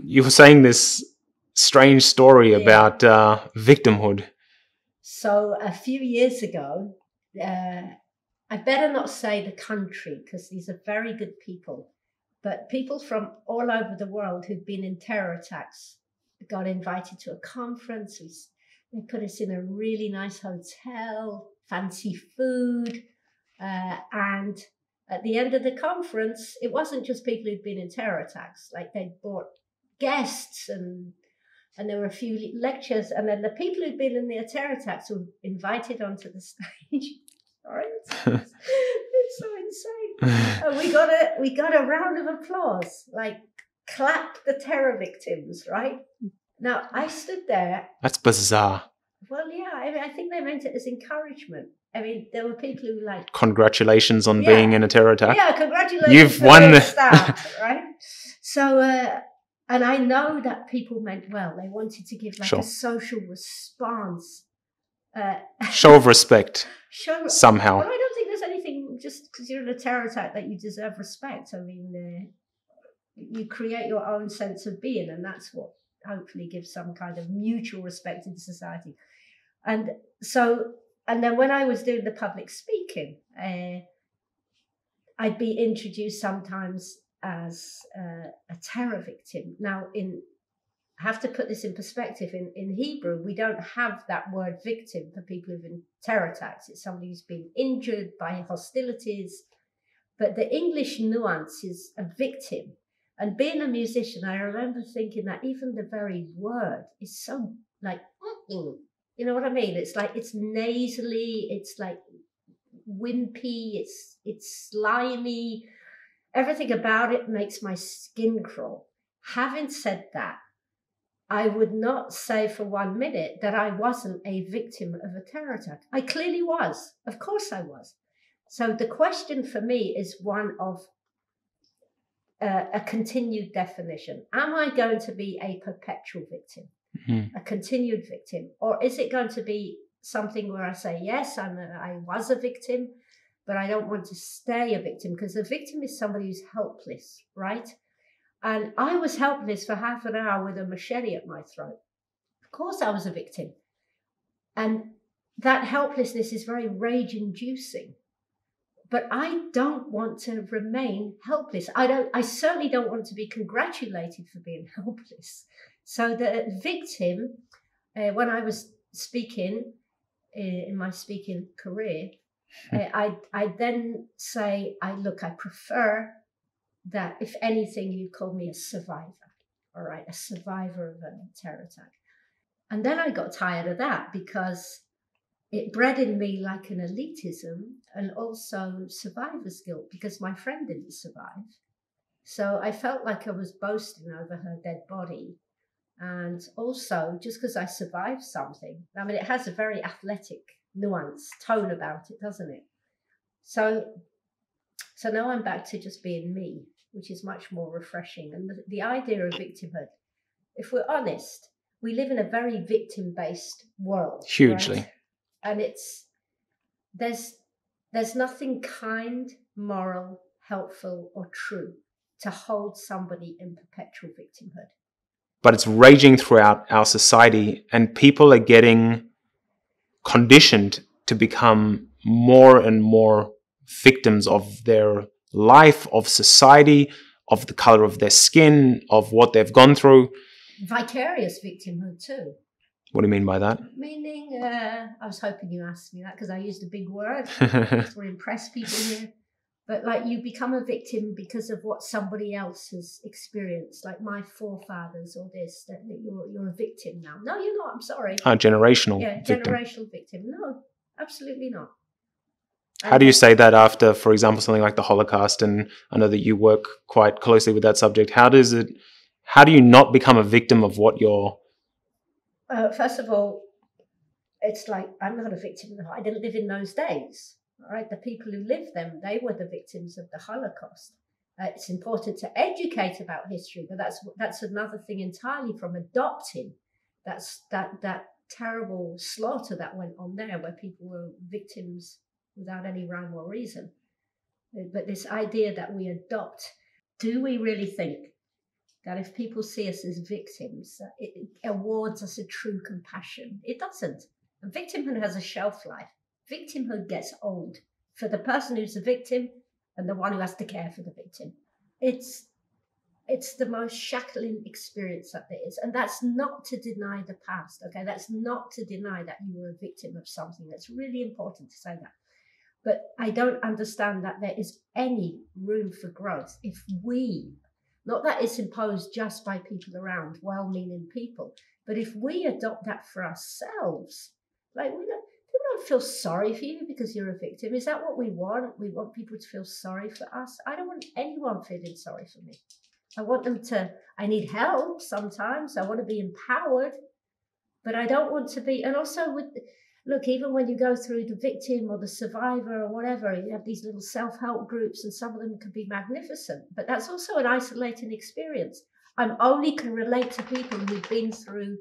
you were saying this strange story about victimhood. So a few years ago, I better not say the country because these are very good people, but people from all over the world who'd been in terror attacks got invited to a conference. They put us in a really nice hotel, fancy food, and at the end of the conference, it wasn't just people who'd been in terror attacks. Like they'd brought guests and there were a few lectures, and then the people who'd been in the terror attacks were invited onto the stage. Sorry, it's so insane. And we got a round of applause, like clap the terror victims, right? Now I stood there. That's bizarre. Well, yeah, I think they meant it as encouragement. I mean, there were people who like congratulations on being in a terror attack. Yeah, congratulations. You've won the start, right? So, and I know that people meant well. They wanted to give like a social response. Show of respect. Somehow. Well, I don't think there's anything just because you're in a terror attack that you deserve respect. I mean, you create your own sense of being, and that's what hopefully gives some kind of mutual respect in society. And so, and then when I was doing the public speaking, I'd be introduced sometimes as a terror victim. Now, I have to put this in perspective. In Hebrew, we don't have that word victim for people who've been terror attacks. It's somebody who's been injured by hostilities. But the English nuance is a victim. And being a musician, I remember thinking that even the very word is so like, you know what I mean? It's like, it's nasally, it's like wimpy, it's slimy. Everything about it makes my skin crawl. Having said that, I would not say for 1 minute that I wasn't a victim of a terror attack. I clearly was. Of course I was. So the question for me is one of a continued definition. Am I going to be a perpetual victim, a continued victim? Or is it going to be something where I say, yes, I was a victim, but I don't want to stay a victim? Because a victim is somebody who's helpless, right? And I was helpless for half an hour with a machete at my throat. Of course I was a victim. And that helplessness is very rage-inducing. But I don't want to remain helpless. I certainly don't want to be congratulated for being helpless. So the victim, when I was speaking in my speaking career, I then say, I prefer that if anything, you call me a survivor, all right, a survivor of a terror attack. And then I got tired of that because it bred in me like an elitism and also survivor's guilt because my friend didn't survive. So I felt like I was boasting over her dead body. And also, just because I survived something, I mean, it has a very athletic nuance tone about it, doesn't it? So now I'm back to just being me, which is much more refreshing. And the idea of victimhood, if we're honest, we live in a very victim-based world. Hugely. Right? And there's nothing kind, moral, helpful, or true to hold somebody in perpetual victimhood. But it's raging throughout our society, and people are getting conditioned to become more and more victims of their life, of society, of the color of their skin, of what they've gone through. Vicarious victimhood too. What do you mean by that? Meaning, I was hoping you asked me that because I used a big word to impress people here. But like you become a victim because of what somebody else has experienced, like my forefathers or this, that you're a victim now. No, you're not. I'm sorry. Generational victim. Generational victim. No, absolutely not. How do you say that after, for example, something like the Holocaust? And I know that you work quite closely with that subject. How do you not become a victim of what you're... First of all, it's like, I'm not a victim. I didn't live in those days. All right, the people who lived them, they were the victims of the Holocaust. It's important to educate about history, but that's another thing entirely from adopting that terrible slaughter that went on there, where people were victims without any rhyme or reason. But this idea that we adopt, do we really think that if people see us as victims, it awards us a true compassion. It doesn't. And victimhood has a shelf life. Victimhood gets old for the person who's the victim and the one who has to care for the victim. It's the most shackling experience that there is. And that's not to deny the past, okay? That's not to deny that you were a victim of something. That's really important to say that. But I don't understand that there is any room for growth if we, not that it's imposed just by people around, well-meaning people, but if we adopt that for ourselves, like people don't feel sorry for you because you're a victim. Is that what we want? We want people to feel sorry for us. I don't want anyone feeling sorry for me. I want them to, I need help sometimes. I want to be empowered, but I don't want to be, and also look, even when you go through the victim or the survivor or whatever, you have these little self-help groups and some of them can be magnificent, but that's also an isolating experience. I only can relate to people who've been through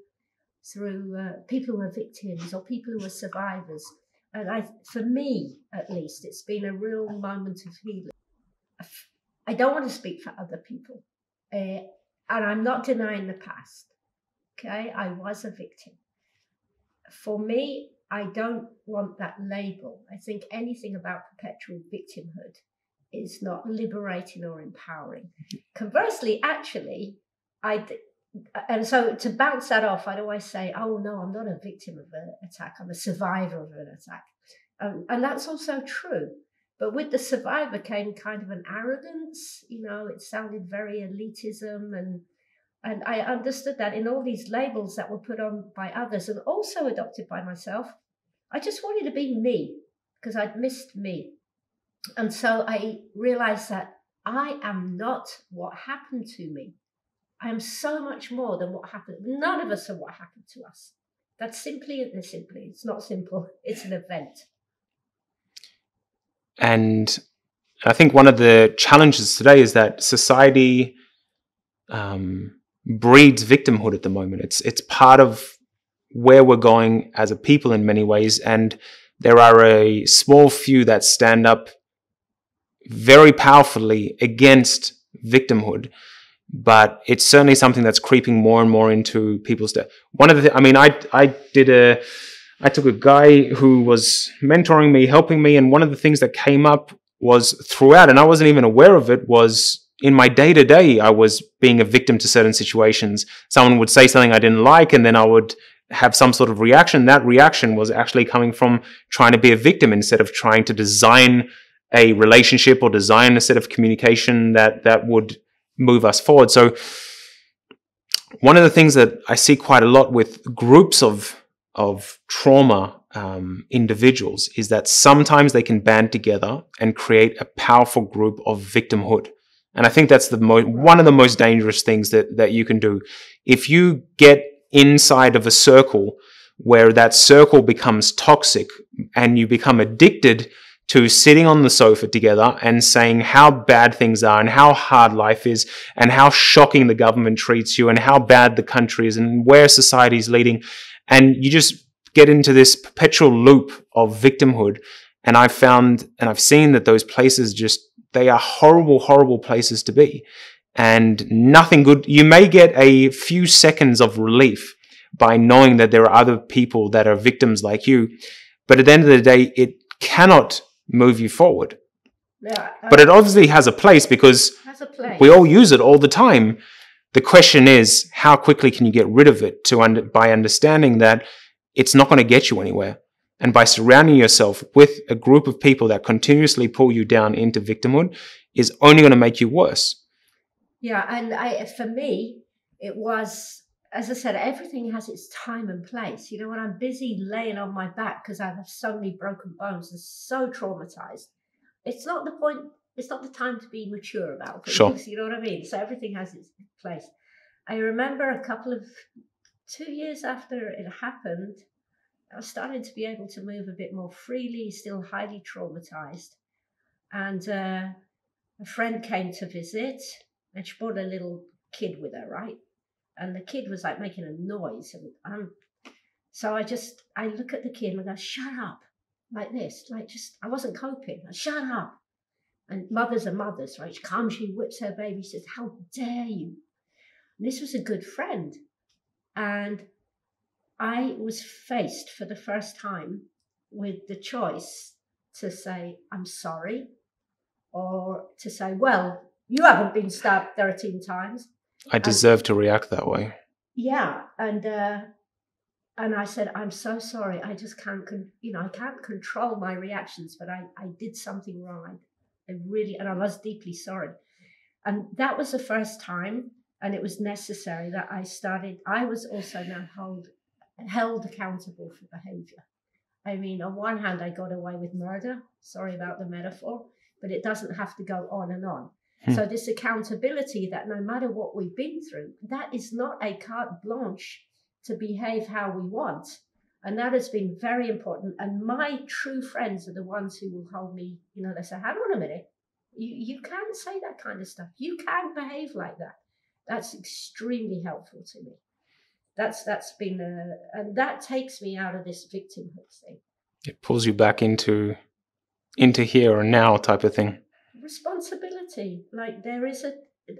people who are victims or people who are survivors. And for me, at least, it's been a real moment of healing. I don't want to speak for other people. And I'm not denying the past. Okay, I was a victim. For me, I don't want that label. I think anything about perpetual victimhood is not liberating or empowering. Conversely, actually, and so to bounce that off, I'd always say, oh no, I'm not a victim of an attack. I'm a survivor of an attack. And that's also true. But with the survivor came kind of an arrogance, it sounded very elitism. And I understood that in all these labels that were put on by others and also adopted by myself, I just wanted to be me because I'd missed me. And so I realized that I am not what happened to me. I am so much more than what happened. None of us are what happened to us. That's simply, it's not simple. It's an event. And I think one of the challenges today is that society breeds victimhood at the moment. It's part of where we're going as a people in many ways, and there are a small few that stand up very powerfully against victimhood. But it's certainly something that's creeping more and more into people's day. One of the, I took a guy who was mentoring me, helping me, and one of the things that came up was throughout, and I wasn't even aware of it, was in my day-to-day, I was being a victim to certain situations. Someone would say something I didn't like, and then I would have some sort of reaction. That reaction was actually coming from trying to be a victim instead of trying to design a relationship or design a set of communication that would move us forward. So one of the things that I see quite a lot with groups of trauma individuals is that sometimes they can band together and create a powerful group of victimhood. And I think that's one of the most dangerous things that you can do. If you get inside of a circle where that circle becomes toxic and you become addicted to sitting on the sofa together and saying how bad things are and how hard life is and how shocking the government treats you and how bad the country is and where society is leading. And you just get into this perpetual loop of victimhood. And I've found and I've seen that those places they are horrible, horrible places to be. And nothing good. You may get a few seconds of relief by knowing that there are other people that are victims like you. But at the end of the day, it cannot move you forward. Yeah, but it obviously has a place because we all use it all the time. The question is, how quickly can you get rid of it by understanding that it's not going to get you anywhere? And by surrounding yourself with a group of people that continuously pull you down into victimhood is only going to make you worse. Yeah, and for me, it was, as I said, everything has its time and place. When I'm busy laying on my back because I have so many broken bones and so traumatized, it's not the point. It's not the time to be mature about things. Sure. You know what I mean? So everything has its place. I remember 2 years after it happened, I was starting to be able to move a bit more freely, still highly traumatized. And a friend came to visit and she brought a little kid with her, right? And the kid was like making a noise. And so I look at the kid and I go, shut up, like this. I wasn't coping. Shut up. And mothers are mothers, right? She comes, she whips her baby, says, how dare you? This was a good friend. And I was faced for the first time with the choice to say, I'm sorry, or to say, well, you haven't been stabbed 13 times. I deserve to react that way. Yeah. And I said, I'm so sorry. I just can't, I can't control my reactions, but I did something wrong. And I was deeply sorry. And that was the first time, and it was necessary that I was also now held accountable for behavior. I mean, on one hand, I got away with murder. Sorry about the metaphor, but it doesn't have to go on and on. So this accountability that no matter what we've been through, that is not a carte blanche to behave how we want. And that has been very important. And my true friends are the ones who will hold me, they say, hang on a minute, you can't say that kind of stuff. You can't behave like that. That's extremely helpful to me. That's been and that takes me out of this victimhood thing. It pulls you back into here and now type of thing. Responsibility, like there is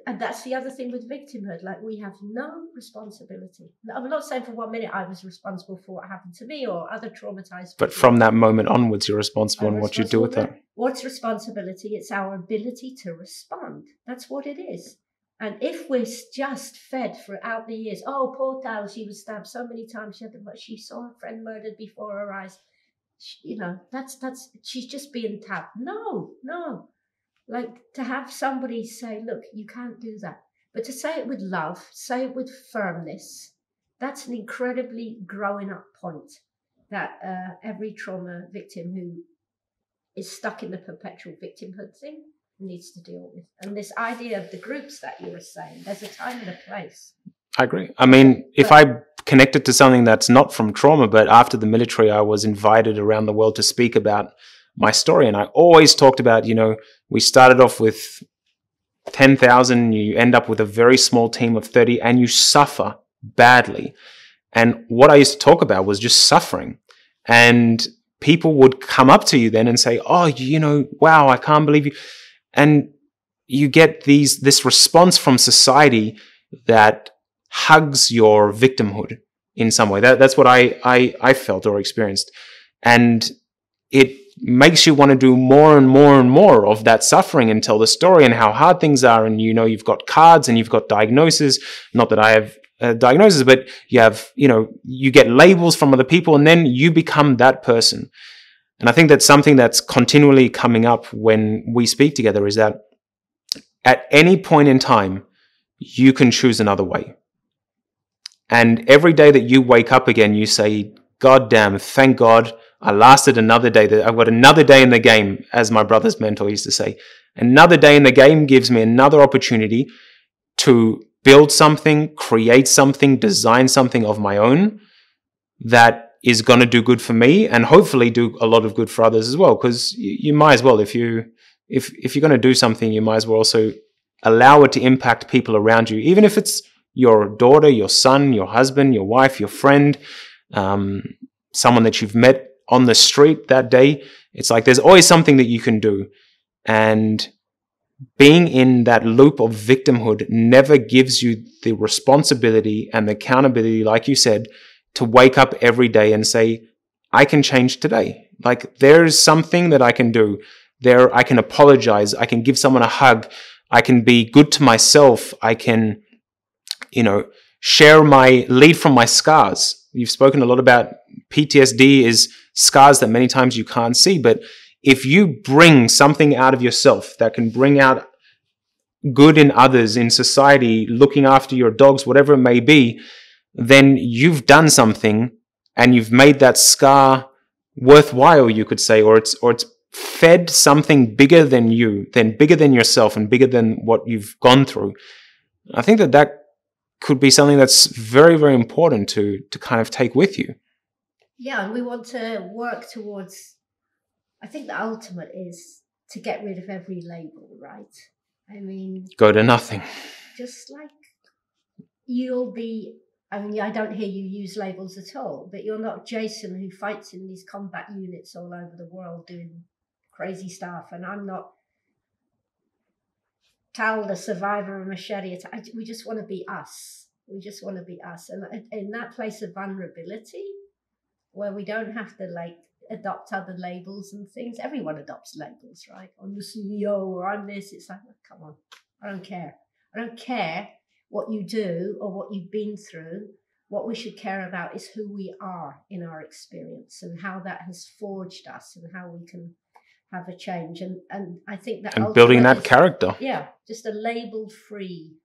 and that's the other thing with victimhood. Like we have no responsibility. I'm not saying for 1 minute I was responsible for what happened to me or other traumatized. But from that moment onwards, you're responsible in what you do with it. What's responsibility? It's our ability to respond. That's what it is. And if we're just fed throughout the years, oh, poor Tal, she was stabbed so many times, she saw her friend murdered before her eyes. That's she's just being tapped. No. Like to have somebody say, look, you can't do that. But to say it with love, say it with firmness, that's an incredibly growing up point that every trauma victim who is stuck in the perpetual victimhood thing needs to deal with. And this idea of the groups that you were saying, there's a time and a place. I agree. I mean, if I connect it to something that's not from trauma, but after the military, I was invited around the world to speak about my story. And I always talked about, we started off with 10,000, you end up with a very small team of 30, and you suffer badly. And what I used to talk about was just suffering. And people would come up to you then and say, oh, wow, I can't believe you. And you get this response from society that hugs your victimhood in some way. That's what I felt or experienced. And it makes you want to do more and more and more of that suffering and tell the story and how hard things are. And, you've got cards and you've got diagnoses. Not that I have a diagnosis, but you have, you get labels from other people and then you become that person. And I think that's something that's continually coming up when we speak together is that at any point in time, you can choose another way. And every day that you wake up again, you say, God damn, thank God I lasted another day. I've got another day in the game, as my brother's mentor used to say. Another day in the game gives me another opportunity to build something, create something, design something of my own that is going to do good for me and hopefully do a lot of good for others as well. Because you might as well, if you're going to do something, you might as well also allow it to impact people around you, even if it's your daughter, your son, your husband, your wife, your friend, someone that you've met on the street that day. It's like there's always something that you can do. And being in that loop of victimhood never gives you the responsibility and the accountability, like you said, to wake up every day and say, I can change today. Like there's something that I can do. I can apologize. I can give someone a hug. I can be good to myself. I can, lead from my scars. You've spoken a lot about PTSD is scars that many times you can't see. But if you bring something out of yourself that can bring out good in others, in society, looking after your dogs, whatever it may be, then you've done something and you've made that scar worthwhile, you could say, or it's fed something bigger than you, bigger than yourself and bigger than what you've gone through. I think that could be something that's very, very important to kind of take with you. Yeah, and we want to work towards, I think the ultimate is to get rid of every label, right? I mean, go to nothing. Just like I don't hear you use labels at all, but you're not Jason who fights in these combat units all over the world doing crazy stuff. And I'm not Tal, the survivor of machete attack, we just want to be us. We just want to be us. And in that place of vulnerability, where we don't have to like adopt other labels and things. Everyone adopts labels, right? I'm the CEO or I'm this. It's like, oh, come on, I don't care. I don't care what you do or what you've been through. What we should care about is who we are in our experience and how that has forged us and how we can have a change. And I think that and building that is, character. Yeah, just a label-free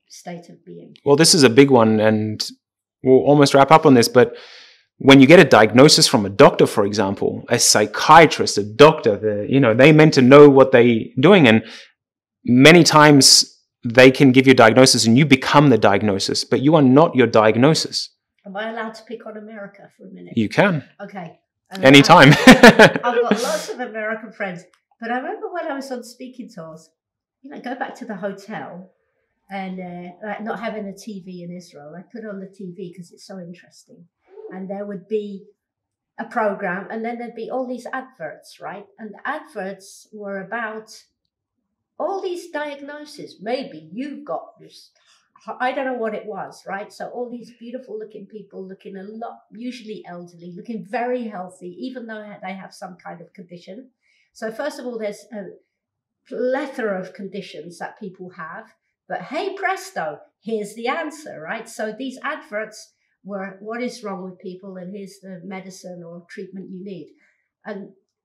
state of being. Well, this is a big one, and we'll almost wrap up on this, but when you get a diagnosis from a doctor, for example, a psychiatrist, a doctor, they meant to know what they're doing, and many times they can give you a diagnosis and you become the diagnosis, but you are not your diagnosis. Am I allowed to pick on America for a minute? You can. Okay. Anytime. I've got lots of American friends, but I remember when I was on speaking tours, go back to the hotel and like not having a TV in Israel. I put on the TV because it's so interesting. And there would be a program and then there'd be all these adverts, right? And the adverts were about all these diagnoses. Maybe you've got this, I don't know what it was, right? So all these beautiful looking people looking a lot, usually elderly, looking very healthy, even though they have some kind of condition. So first of all, there's a plethora of conditions that people have, but hey presto, here's the answer, right? So these adverts were what is wrong with people and here's the medicine or treatment you need.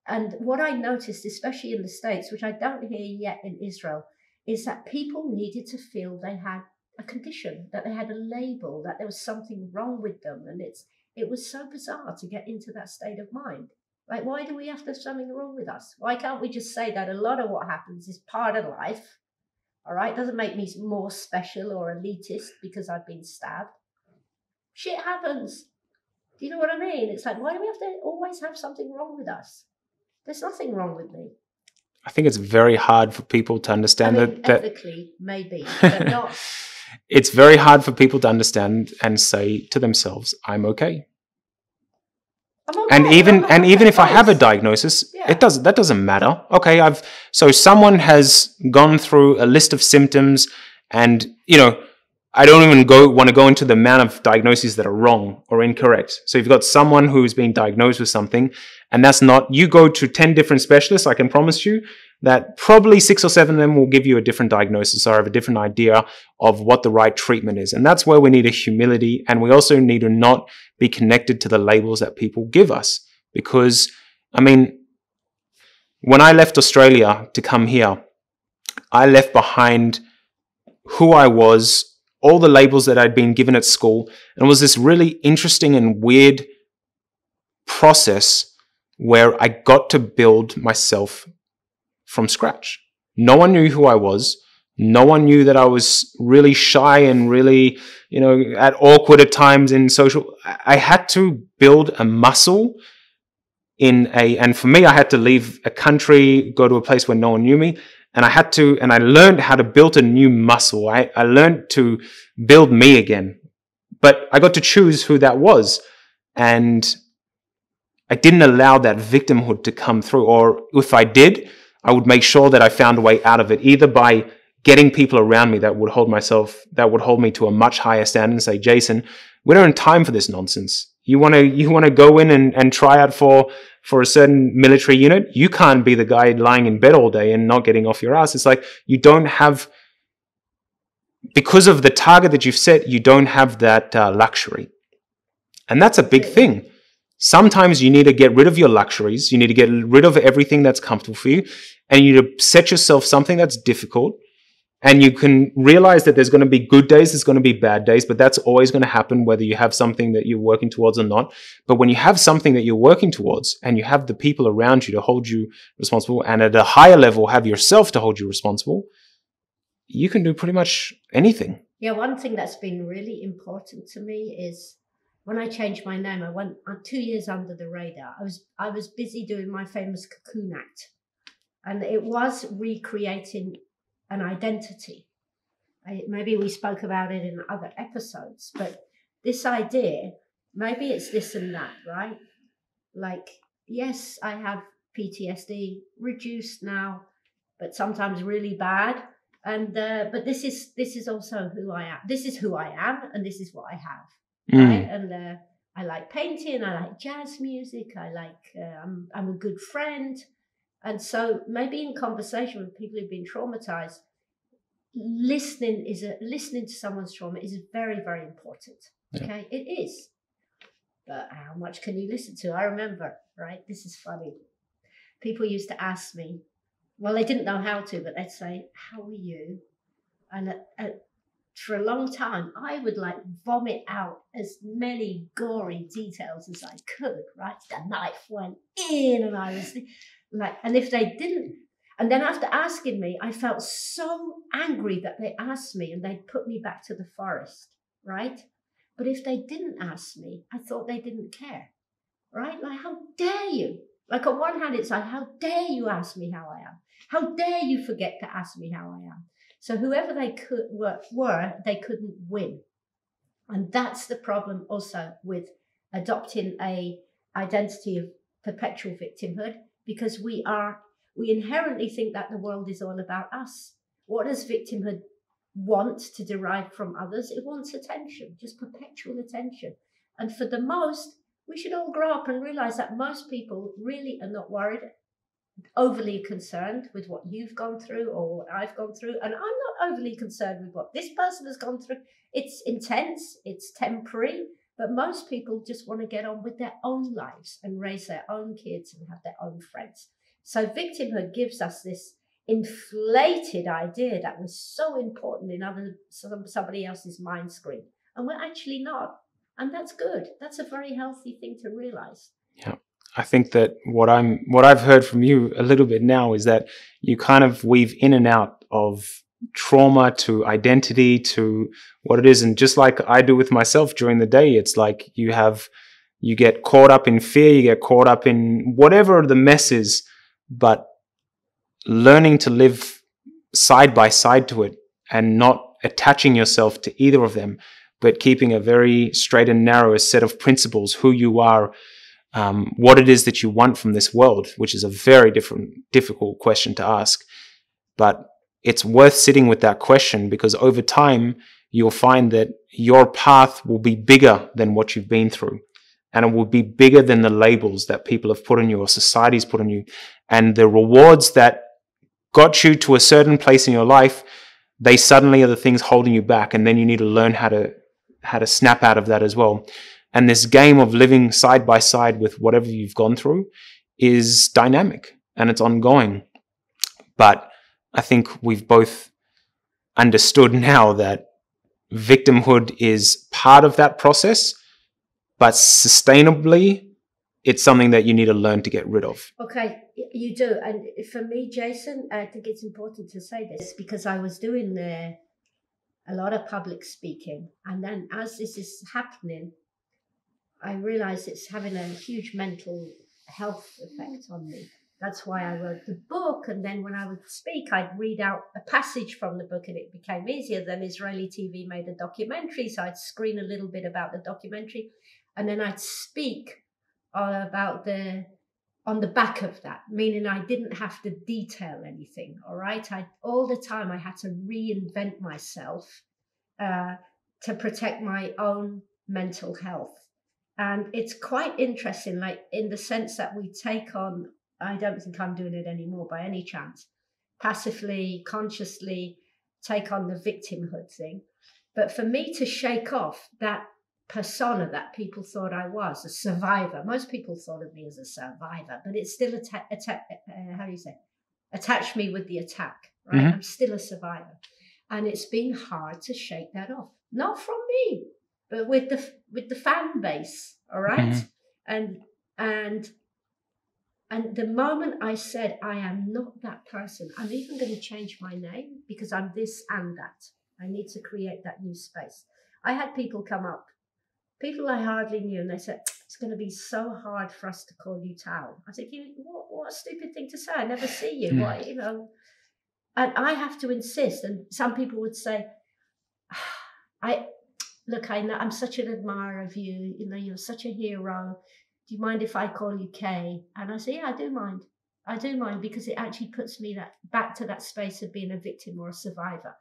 And what I noticed, especially in the States, which I don't hear yet in Israel, is that people needed to feel they had a condition, that they had a label, that there was something wrong with them. And it was so bizarre to get into that state of mind. Like, why do we have to have something wrong with us? Why can't we just say that a lot of what happens is part of life? All right, doesn't make me more special or elitist because I've been stabbed. Shit happens. Do you know what I mean? It's like, why do we have to always have something wrong with us? There's nothing wrong with me. I think it's very hard for people to understand that ethically, maybe, but not. It's very hard for people to understand and say to themselves, "I'm okay." And even if I have a diagnosis, that doesn't matter. Okay, so someone has gone through a list of symptoms, and I don't even want to go into the amount of diagnoses that are wrong or incorrect. So you've got someone who's been diagnosed with something, and that's not, you go to 10 different specialists, I can promise you that probably 6 or 7 of them will give you a different diagnosis or have a different idea of what the right treatment is. And that's where we need a humility, and we also need to not be connected to the labels that people give us. Because, when I left Australia to come here, I left behind who I was, all the labels that I'd been given at school, and it was this really interesting and weird process where I got to build myself from scratch. No one knew who I was. No one knew that I was really shy and really, at awkward at times in social. I had to build a muscle and for me, I had to leave a country, go to a place where no one knew me. And I learned how to build a new muscle. I learned to build me again. But I got to choose who that was. And I didn't allow that victimhood to come through. Or if I did, I would make sure that I found a way out of it, either by getting people around me that would hold me to a much higher standard and say, Jason, we don't have time for this nonsense. You want to go in and try out for a certain military unit? You can't be the guy lying in bed all day and not getting off your ass. It's like you don't have, because of the target that you've set, you don't have that luxury. And that's a big thing. Sometimes you need to get rid of your luxuries. You need to get rid of everything that's comfortable for you. And you need to set yourself something that's difficult. And you can realize that there's going to be good days, there's going to be bad days, but that's always going to happen whether you have something that you're working towards or not. But when you have something that you're working towards and you have the people around you to hold you responsible, and at a higher level have yourself to hold you responsible, you can do pretty much anything. Yeah, one thing that's been really important to me is when I changed my name, I went 2 years under the radar. I was busy doing my famous cocoon act, and it was recreating an identity. Maybe we spoke about it in other episodes, but this idea, maybe it's this and that, right? Like, yes, I have PTSD, reduced now, but sometimes really bad. And but this is also who I am. This is who I am, and this is what I have, right? And I like painting. I like jazz music. I like. I'm a good friend, and so maybe in conversation with people who've been traumatized, listening to someone's trauma is very, very important. Okay, it is. But how much can you listen to? I remember, right? This is funny. People used to ask me, well, they didn't know how to, but they'd say, "How are you?" And for a long time, I would like vomit out as many gory details as I could, right? The knife went in, and I was like, and if they didn't, and then after asking me, I felt so angry that they asked me and they'd put me back to the forest, right? But if they didn't ask me, I thought they didn't care, right? Like, how dare you? Like, on one hand, it's like, how dare you ask me how I am? How dare you forget to ask me how I am? So whoever they were, they couldn't win. And that's the problem also with adopting a identity of perpetual victimhood, because we inherently think that the world is all about us. What does victimhood want to derive from others? It wants attention, just perpetual attention. And for the most, we should all grow up and realize that most people really are not worried, overly concerned with what you've gone through or what I've gone through. And I'm not overly concerned with what this person has gone through. It's intense, it's temporary, but most people just want to get on with their own lives and raise their own kids and have their own friends. So victimhood gives us this inflated idea that was so important in somebody else's mind screen, and we're actually not. And that's good. That's a very healthy thing to realize. Yeah. I think that what I've heard from you a little bit now is that you kind of weave in and out of trauma to identity to what it is. And just like I do with myself during the day, it's like you get caught up in fear, you get caught up in whatever the mess is, but learning to live side by side to it and not attaching yourself to either of them, but keeping a very straight and narrow set of principles, who you are, what it is that you want from this world, which is a very difficult question to ask. But it's worth sitting with that question, because over time, you'll find that your path will be bigger than what you've been through. And it will be bigger than the labels that people have put on you or society's put on you. And the rewards that got you to a certain place in your life, they suddenly are the things holding you back. And then you need to learn how to snap out of that as well. And this game of living side by side with whatever you've gone through is dynamic and it's ongoing. But I think we've both understood now that victimhood is part of that process, but sustainably, it's something that you need to learn to get rid of. Okay, you do. And for me, Jason, I think it's important to say this because I was doing a lot of public speaking. And then as this is happening, I realized it's having a huge mental health effect on me. That's why I wrote the book. And then when I would speak, I'd read out a passage from the book and it became easier. Then Israeli TV made a documentary. So I'd screen a little bit about the documentary. And then I'd speak about on the back of that, meaning I didn't have to detail anything. All right. All the time I had to reinvent myself to protect my own mental health. And it's quite interesting, like in the sense that we take on, I don't think I'm doing it anymore by any chance, passively, consciously take on the victimhood thing. But for me to shake off that persona that people thought I was, a survivor. Most people thought of me as a survivor, but it's still attach me with the attack, right? Mm-hmm. I'm still a survivor. And it's been hard to shake that off. Not from me, but with the fan base, all right? Mm-hmm. And the moment I said, I am not that person, I'm even going to change my name because I'm this and that. I need to create that new space. I had people come up, people I hardly knew, and they said, it's going to be so hard for us to call you Tal. I said, what a stupid thing to say. I never see you. Why, And I have to insist. And some people would say, I know I'm such an admirer of you. You're such a hero. Do you mind if I call you Kay? And I say, yeah, I do mind. I do mind, because it actually puts me back to that space of being a victim or a survivor.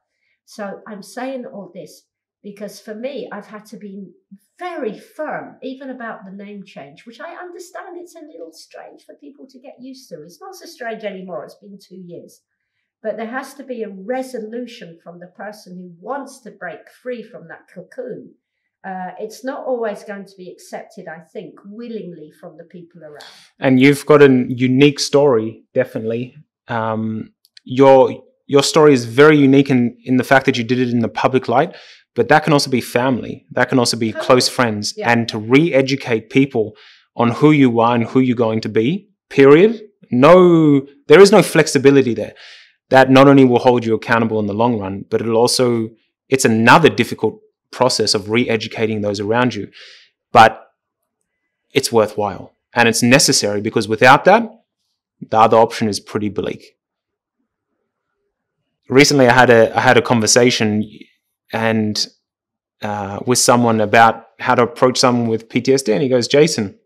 So I'm saying all this because for me, I've had to be very firm, even about the name change, which I understand it's a little strange for people to get used to. It's not so strange anymore. It's been 2 years. But there has to be a resolution from the person who wants to break free from that cocoon. It's not always going to be accepted, I think, willingly from the people around. And you've got a unique story, definitely. Your story is very unique in the fact that you did it in the public light, but that can also be family. That can also be close friends. Yeah. And to re-educate people on who you are and who you're going to be, period. There is no flexibility there. That not only will hold you accountable in the long run, but it's another difficult process of re-educating those around you. But it's worthwhile and it's necessary, because without that, the other option is pretty bleak. Recently, I had a conversation and with someone about how to approach someone with PTSD, and he goes, Jason,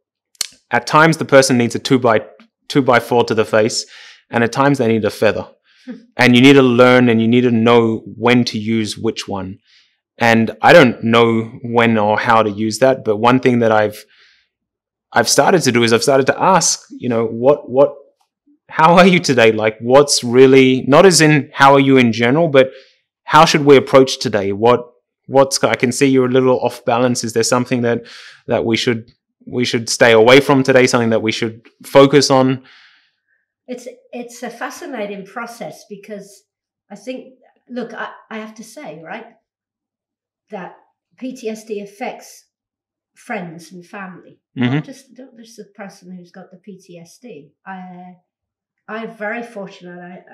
at times the person needs a 2x4 to the face, and at times they need a feather. And you need to learn and you need to know when to use which one. And I don't know when or how to use that, but one thing that I've started to do is I've started to ask, how are you today? Like, what's really, not as in how are you in general, but how should we approach today? I can see you're a little off balance. Is there something that we should stay away from today? Something that we should focus on? It's a fascinating process, because I think, look, I have to say, right, that PTSD affects friends and family, not just the person who's got the PTSD. I'm very fortunate.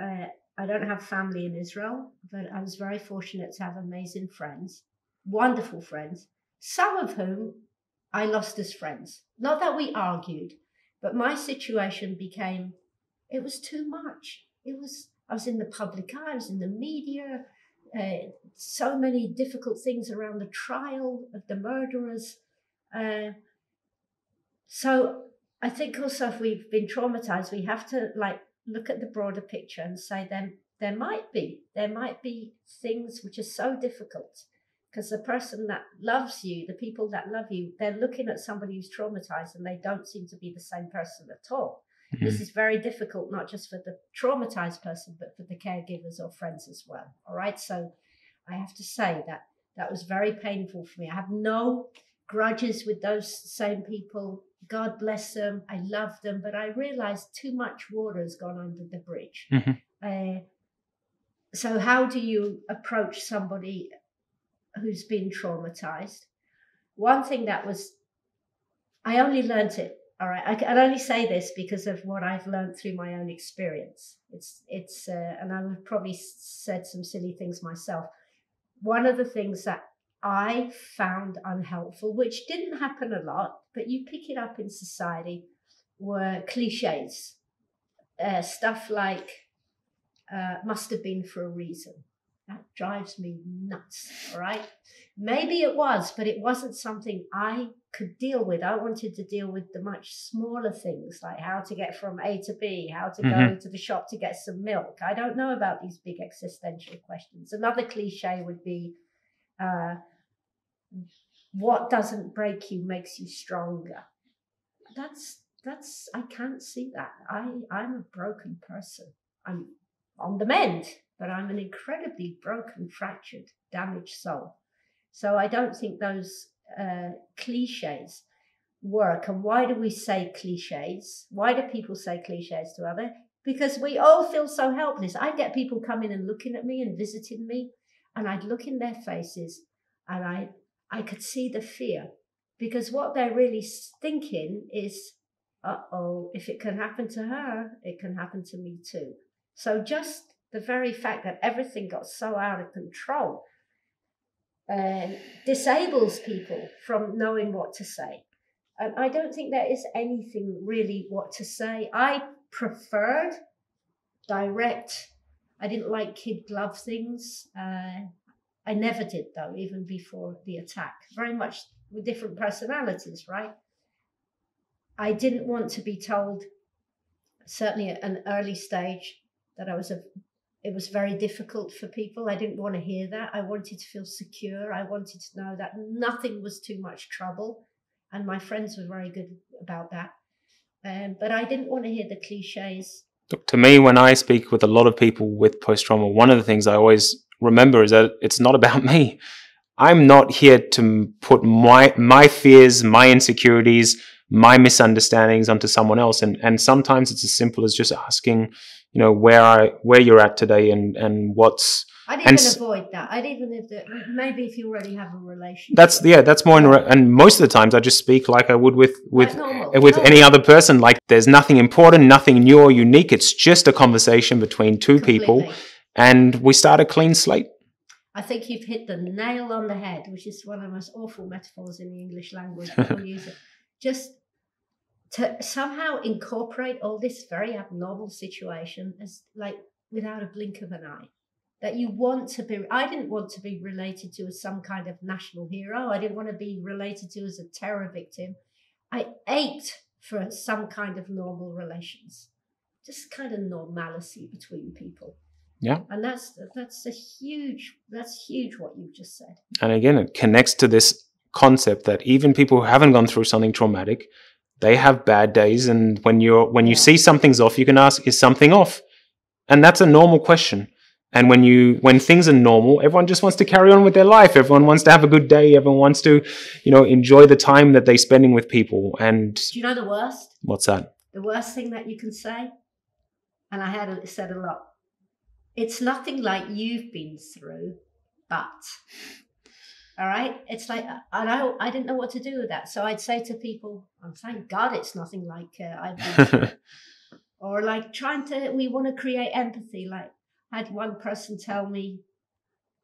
I don't have family in Israel, but I was very fortunate to have amazing friends, wonderful friends, some of whom I lost as friends. Not that we argued, but my situation became, it was too much. I was in the public eye, I was in the media, so many difficult things around the trial of the murderers. So I think also, if we've been traumatized, we have to look at the broader picture and say there might be things which are so difficult, because the person that loves you, the people that love you, they're looking at somebody who's traumatized and they don't seem to be the same person at all. Mm-hmm. This is very difficult, not just for the traumatized person, but for the caregivers or friends as well. All right. So I have to say that was very painful for me. I have no grudges with those same people. God bless them. I love them. But I realized too much water has gone under the bridge. Mm-hmm. So how do you approach somebody who's been traumatized? One thing I only learned it. All right, I can only say this because of what I've learned through my own experience. It's and I would probably said some silly things myself. One of the things that I found unhelpful, which didn't happen a lot, but you pick it up in society, were cliches. Stuff like, must have been for a reason. That drives me nuts, all right? Maybe it was, but it wasn't something I could deal with. I wanted to deal with the much smaller things, like how to get from A to B, how to go to the shop to get some milk. I don't know about these big existential questions. Another cliche would be, what doesn't break you makes you stronger. I can't see that. I'm a broken person. I'm on the mend, but I'm an incredibly broken, fractured, damaged soul. So I don't think those cliches work. And why do we say cliches? Why do people say cliches to others? Because we all feel so helpless. I get people coming and looking at me and visiting me, and I'd look in their faces and I could see the fear, because what they're really thinking is, if it can happen to her, it can happen to me too. So just the very fact that everything got so out of control disables people from knowing what to say. And I don't think there is anything really what to say. I preferred direct. I didn't like kid glove things. I never did, though, even before the attack. Very much with different personalities, right? I didn't want to be told certainly at an early stage, that it was very difficult for people. I didn't want to hear that. I wanted to feel secure. I wanted to know that nothing was too much trouble. And my friends were very good about that. But I didn't want to hear the cliches. Look, to me, when I speak with a lot of people with post-trauma, one of the things I always remember is that it's not about me. I'm not here to put my fears, my insecurities, my misunderstandings onto someone else. And sometimes it's as simple as just asking, where you're at today and what's. I'd even avoid that. I'd even maybe if you already have a relationship. That's more. And most of the times, I just speak like I would with any other person. Like there's nothing important, nothing new or unique. It's just a conversation between two people, and we start a clean slate. I think you've hit the nail on the head, which is one of the most awful metaphors in the English language. People use it. Just to somehow incorporate all this very abnormal situation as like without a blink of an eye. That you want to be, I didn't want to be related to as some kind of national hero. I didn't want to be related to as a terror victim. I ached for some kind of normal relations, just kind of normalcy between people. Yeah. And that's huge what you've just said. And again, it connects to this concept that even people who haven't gone through something traumatic, they have bad days. And when you see something's off, you can ask, is something off? And that's a normal question. And when things are normal, everyone just wants to carry on with their life. Everyone wants to have a good day. Everyone wants to, enjoy the time that they're spending with people. And do you know the worst? What's that? The worst thing that you can say, and I had said a lot, it's nothing like you've been through, but. All right? It's like, I didn't know what to do with that. So I'd say to people, thank God it's nothing like I've been through. Or like we want to create empathy. Like I had one person tell me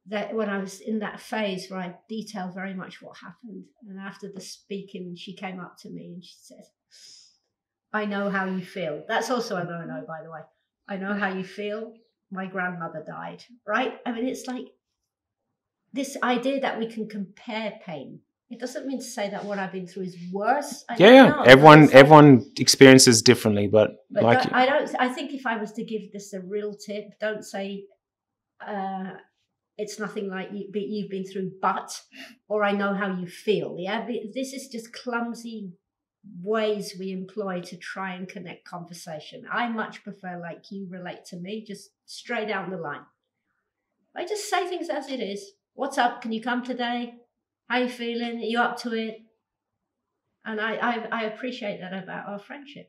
that when I was in that phase where I detailed very much what happened. And after the speaking, she came up to me and she said, I know how you feel. That's also a no-no, by the way. I know how you feel. My grandmother died, right? I mean, it's like this idea that we can compare pain. It doesn't mean to say that what I've been through is worse. Everyone experiences differently, but like I think if I was to give this a real tip, don't say it's nothing like you've been through, or I know how you feel. Yeah, this is just clumsy ways we employ to try and connect conversation. I much prefer like you relate to me, just straight down the line. I just say things as it is. What's up? Can you come today? How you feeling? Are you up to it? And I appreciate that about our friendship.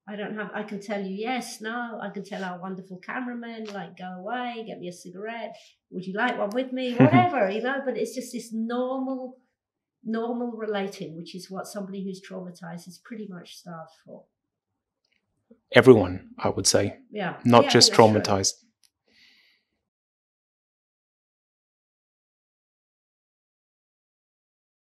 I can tell you yes, no. I can tell our wonderful cameraman, like, go away, get me a cigarette. Would you like one with me? Whatever, But it's just this normal relating, which is what somebody who's traumatized is pretty much starved for. Everyone, I would say. Yeah. Not just traumatized.